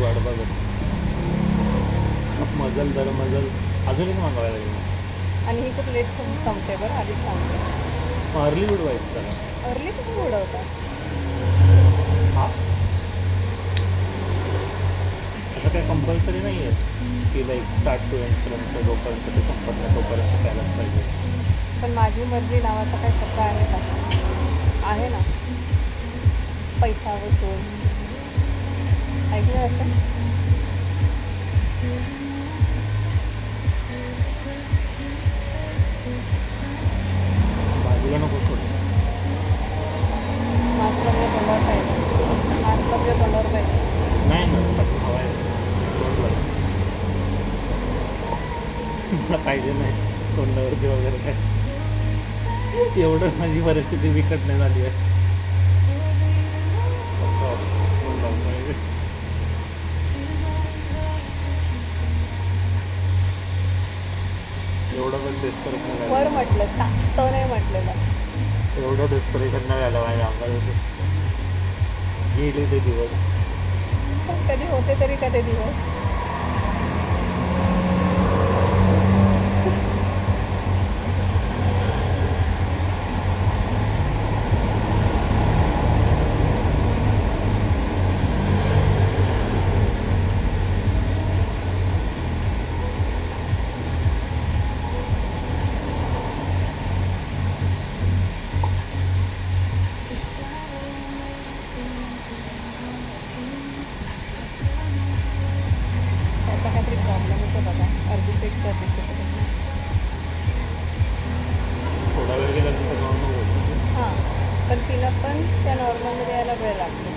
वाट बघत. मजल दर मजल अजून एक मागवायला लागेल. आणि ही खूप लेट संपते बरं, आधीच सांगते. अर्ली उडवायचं त्याला. अर्ली कशी उडवतात? हा असं काही कंपल्सरी नाही आहे की लाईक स्टार्ट टू एंडपर्यंत जोपर्यंत ते संपत नाही तोपर्यंत प्यायलाच पाहिजे. पण माझी मर्जी नावाचा काही शब्द आहे का? आहे ना, पैसा वसूल ऐकलं असं. बाजूला नको सोड. मास्टरच्या तोंडावर पाहिजे, मास्टरच्या तोंडावर पाहिजे. नाही ना हवा आहे मला पाहिजे नाही तोंडावरची वगैरे काय. एवढं माझी परिस्थिती बिकट नाही झाली आहे. एवढं पण डेस्परेट नाही वर झालं. म्हटलं, तो नाही म्हटलेलं. एवढं डेस्परेशन नाही झालं माझ्या अंगात. गेले ते दिवस. कधी होते तरी कधी दिवस. त्याचा काहीतरी प्रॉब्लेमच आहे बघा, अर्धीपेक्षा थोडा वेळ गेला तर नॉर्मल होतं. हां, पण तिला पण त्या नॉर्मलमध्ये यायला वेळ लागतो.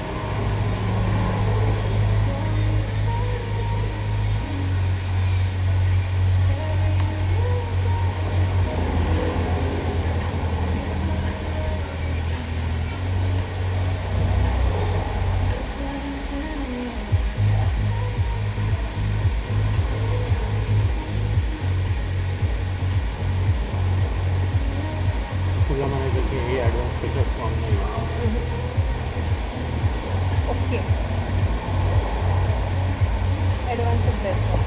तुला म्हणायचं की हे ॲडव्हान्सपेक्षा स्ट्रॉंग नाही आहे. ओके, ॲडव्हान्सच बेस्ट आहे.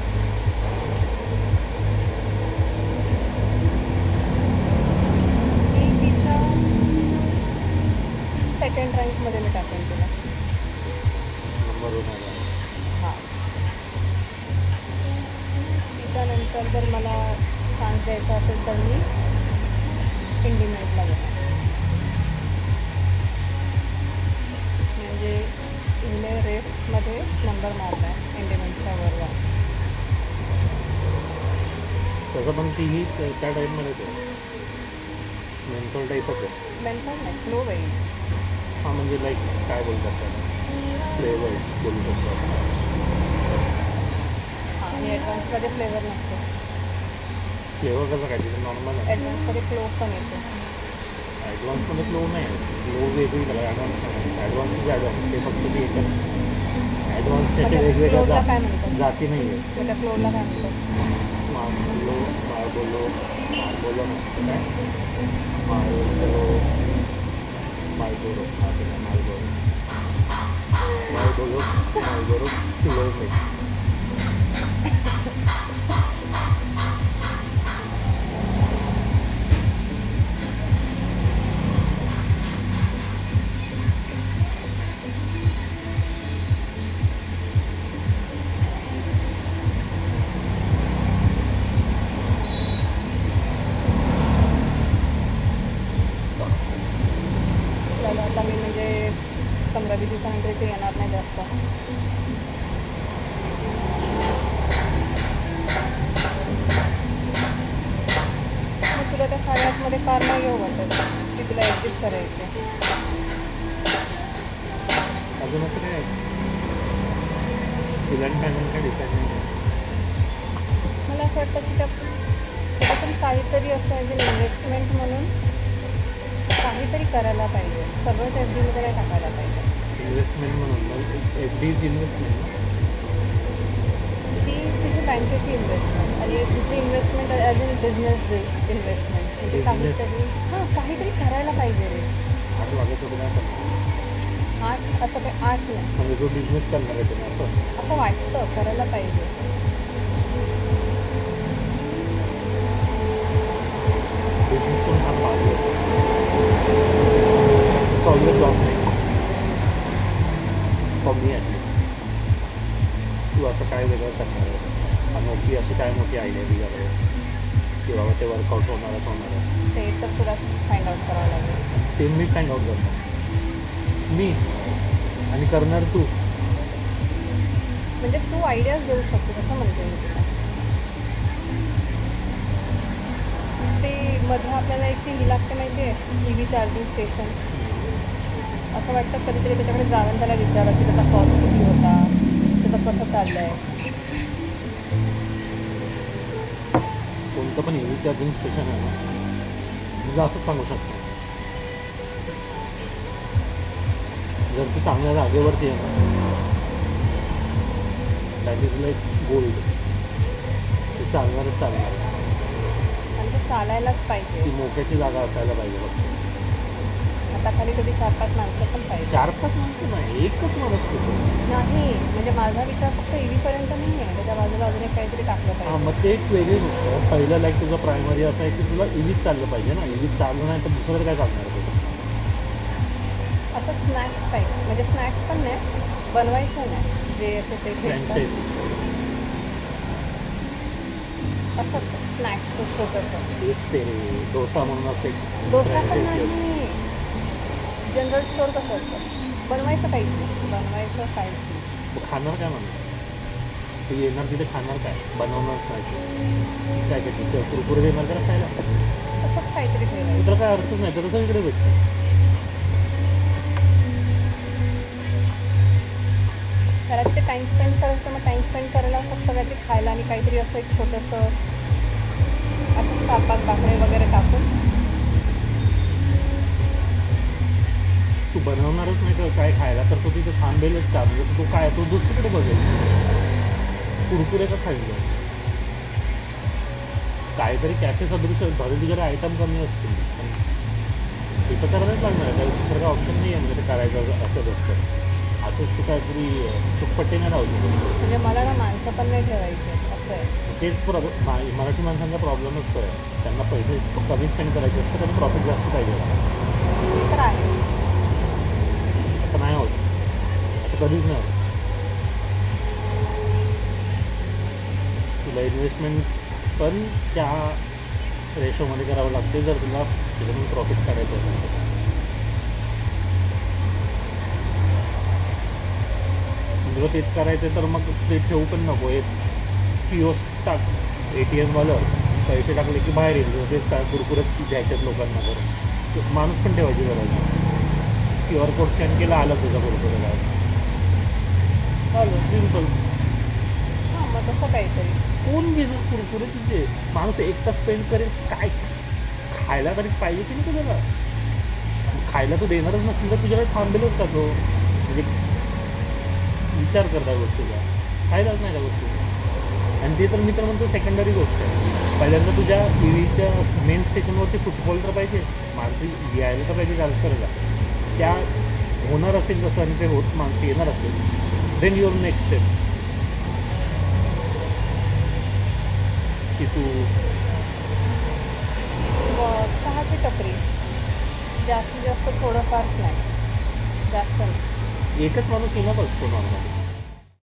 मी तिच्या सेकंड रँकमध्ये मी टाकेन तिला. Number 1 advance. हां, त्याच्यानंतर जर मला चान्स द्यायचा असेल तर मी इंडिमेंटला घेणार. म्हणजे हिने रेसमध्ये नंबर मारला आहे इंडिमेंटच्या वरवा. तसं पण तीही त्या टाईपमध्येच आहे. मेंटल टाईपच आहे. मेंटल नाही, फ्लो बाई. हां म्हणजे लाईक काय बोलतात त्याला फ्लेवर बोलू शकतो आपण. हां, आणि ॲडव्हान्समध्ये फ्लेवर नसतो. फ्लेवर कसं काय तिथे नॉर्मल आहे. ॲडव्हान्समध्ये फ्लो पण येतो. ॲडव्हान्समध्ये फ्लो नाही आहे. फ्लो वेगळी त्याला ॲडव्हान्स नाही. ॲडव्हान्स इज ॲडव्हान्स ते फक्त ते एकच. ॲडव्हान्सच्या अशा वेगवेगळ्या फ्लोला काय म्हणतात? जाती नाही आहे. मग त्या फ्लोला काय म्हणतात? मार्बोलो मार्बोलो मार्बोलो म्हणतो काय मार्बोलो मार्बोरो मार्बोरो मार्बोलो मार्बोरो फ्लो मिक्स. आपल्याला आता मी म्हणजे 15-20 दिवसानंतर इथे येणार नाही जास्त. मग तुला त्या साड्यामध्ये कार नाही घेऊ वाटत की तुला ॲडजस्ट करायचे? अजून असं काय सिलन पॅनल काय डिसाईड नाही. मला असं वाटतं की त्याच्यातून काहीतरी असं ॲज अन इन्व्हेस्टमेंट म्हणून काहीतरी करायला पाहिजे. सगळंच एफ डीमध्ये नाही टाकायला पाहिजे. इन्व्हेस्टमेंट म्हणून एफ डी इज इन्व्हेस्टमेंट. ती तुझी बँकेची इन्व्हेस्टमेंट आणि एक दुसरी investment as an business investment. म्हणजे काहीतरी करायला पाहिजे रे. आज वागायचं काय करतो 8 असं काही 8 नाही. म्हणजे जो बिझनेस करणार आहे तुम्ही असं. असं वाटतं करायला पाहिजे. बिझनेस करून फार पाहिजे ऑलवेज लॉस नाही फॉर मी ॲटलिस्ट. तू असं काय वेगळं करणार आहेस, अनोखी अशी काय मोठी आयडिया बिघाड आहे की बाबा ते वर्कआउट होणारच होणार आहे. ते तर तुला फाइंड आउट करावं लागेल. ते मी फाइंड आउट करणार मी आणि करणार तू. म्हणजे तू आयडियाज देऊ शकतो असं म्हणते मी तुला. ते मध्ये आपल्याला एक ती ही लागते माहिती आहे, EV चार्जिंग स्टेशन. असं वाटतं कधीतरी त्याच्याकडे जाऊन त्याला विचारा की त्याचा कॉस्ट किती होता, त्याचं कसं चाललं आहे. कोणतं पण EV चार्जिंग स्टेशन आहे ना, म्हणजे असंच सांगू शकतो, जर ते चांगल्या जागेवरती आहे ना, दॅट इज लाईक गोल्ड. ते चालणारच चालणार. आणि ते चालायलाच पाहिजे. ती मोक्याची जागा असायला पाहिजे फक्त. आता खाली कधी 4-5 माणसं पण पाहिजे. 4-5 माणसं नाही, एकच माणूस कुठे. नाही म्हणजे माझा विचार फक्त EV पर्यंत नाही आहे, त्याच्या बाजूला अजून एक काहीतरी टाकलं हां, पाहिजे. मग ते एक वेगळी गोष्ट आहे. पहिलं लाईक तुझं प्रायमरी असं आहे की तुला EVच चाललं पाहिजे ना. EVच चाललं नाही तर दुसरं काय चालणार आहे तुझं. असं स्नॅक्स पाहिजे, म्हणजे स्नॅक्स पण नाही, बनवायचं नाही, जे असे ते भेटतात फ्रँचायझी असंच स्नॅक्सचं छोटंसं. तेच ते डोसा म्हणून असं एक डोसा पण फ्रँचायझी असते. नाही, जनरल स्टोअर कसं असतं, बनवायचं काहीच नाही, बनवायचं काहीच नाही. मग खाणार काय म्हणून तू येणार तिथे खाणार काय, बनवणारच नाही काय काय तिच्या कुरकुरे देणार त्याला खायला. तसंच काहीतरी ठेवायचं. त्याला काय अर्थच नाही, तर तसं इकडे भेटतं. त्याला तिथे टाईम स्पेंड करायचं, मग टाईम स्पेंड करायला फक्त काहीतरी खायला आणि काहीतरी असं एक छोटंसं असं 4-5 भाकरी वगैरे टाकून. तू बनवणारच नाही तर काय खायला, तर तू तिथे थांबेलच का, म्हणजे तू काय तू दुसरीकडे बघेल कुरकुरे का खायला. काहीतरी कॅफे सदृश भले तुझ्याकडे आयटम कमी असतील पण तिथं करायलाच लागणार आहे. त्याला दुसरं काय ऑप्शन नाही आहे म्हणजे ते करायचं असंच असतं. असंच तू काहीतरी चुकपट्टी नाही राहू शकत. म्हणजे मला ना माणसं पण नाही ठेवायची असं आहे. तेच मराठी माणसांचा प्रॉब्लेमच तो आहे. त्यांना पैसे कमी स्पेंड करायचे असतं, त्यांना प्रॉफिट जास्त पाहिजे असतं. ते तर आहे. असं नाही होत, असं कधीच नाही होत. तुला इन्व्हेस्टमेंट पण त्या रेशोमध्ये करावं लागते जर तुला त्याच्यातून प्रॉफिट काढायचं असेल तर. तुला तेच करायचं तर मग ते ठेवू पण नको. एक किओस्क टाक, ATMवालं पैसे टाकले की बाहेर येईल. तेच काय कुरकुरच द्यायच्यात लोकांना करून. माणूस पण ठेवायची गरज नाही. QR कोड स्कॅन केला, आला तुझा कुरकुरे बाहेर, आलं सिम्पल. हां, मग तसं काहीतरी. कोण घेणार कुरकुरे तुझे. माणूस 1 तास स्पेंड करेल, काय खायला तरी पाहिजे की नाही तुझ्याला. खायला तू देणारच नसेल तर तुझ्याकडे थांबेलच का तो. म्हणजे विचार कर त्या गोष्टीचा, फायदाच नाही त्या गोष्टीचा. आणि ते तर मी तर म्हणतो सेकंडरी गोष्ट आहे. पहिल्यांदा तुझ्या EVच्या मेन स्टेशनवरती फुटबॉल तर पाहिजे, माणसं यायला तर पाहिजे डान्स करायला. त्या होणार असेल तसं आणि ते होत माणसं येणार असेल, देन युअर नेक्स्ट स्टेप की तू चहाची टपरी, जास्तीत जास्त थोडंफार स्नॅक्स, जास्त नाही. एकच माणूस येणार असतो नॉर्मली.